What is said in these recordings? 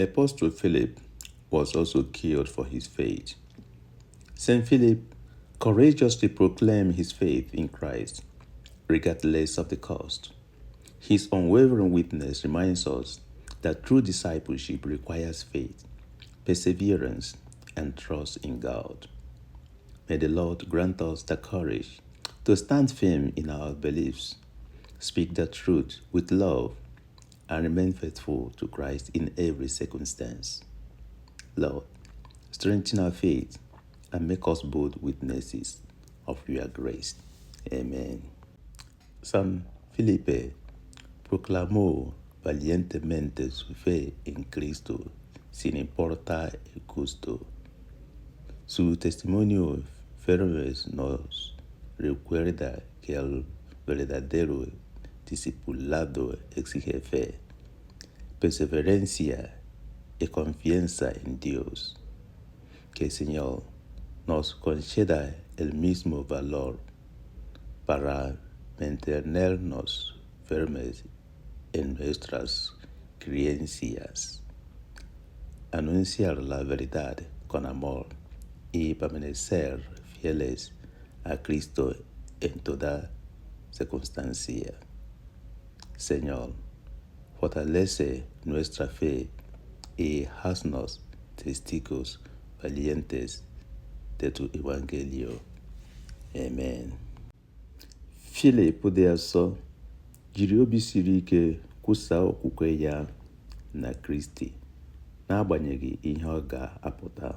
Apostle Philip was also killed for his faith. St. Philip courageously proclaimed his faith in Christ, regardless of the cost. His unwavering witness reminds us that true discipleship requires faith, perseverance, and trust in God. May the Lord grant us the courage to stand firm in our beliefs, speak the truth with love, and remain faithful to Christ in every circumstance. Lord, strengthen our faith and make us bold witnesses of your grace. Amén. San Felipe proclamó valientemente su fe en Cristo sin importar el costo. Su testimonio firme nos recuerda que el verdadero discipulado exige fe, perseverancia y confianza en Dios. Que el Señor nos conceda el mismo valor para mantenernos firmes en nuestras creencias, anunciar la verdad con amor y permanecer fieles a Cristo en toda circunstancia. Señor, fortalece nuestra fe y haznos testigos valientes de tu evangelio. Amen. Philip dị asọ jiri obi siri ike kwusaa okwukwe ya na Kristi n'agbanyeghị ihe ọ ga-apụta.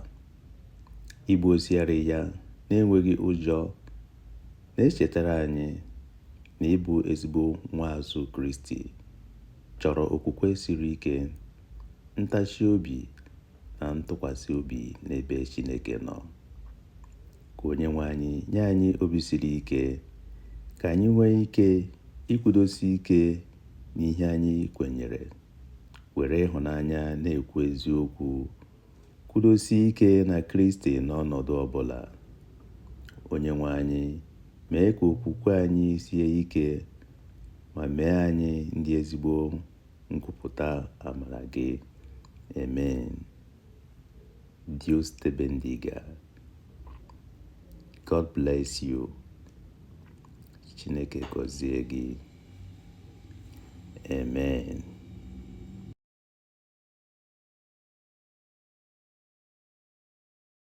Ibu osiari ya na-enweghị ụjọ na-echetara anyị na ịbụ ezigbo nwaazụ Kristi chọrọ okwukwe siri ike, ntachi obi na ntụkwasị obi n'ebe Chineke nọ. Ka Onyenwe anyị nye anyị obi siri ike ka anyị nwee ike ikwudosi ike n'ihe anyị kwenyere, were ịhụnanya na-ekwu eziokwu, kwudosi ike na Kristi n'ọnọdụ ọbụla. Onyenwe anyị mee ka okwukwe anyị sie ike ma mee anyị ndị ezigbo nkwupụta amara gị. Amen. Dios te bendiga. God bless you. Chineke gọzie gị. Amen.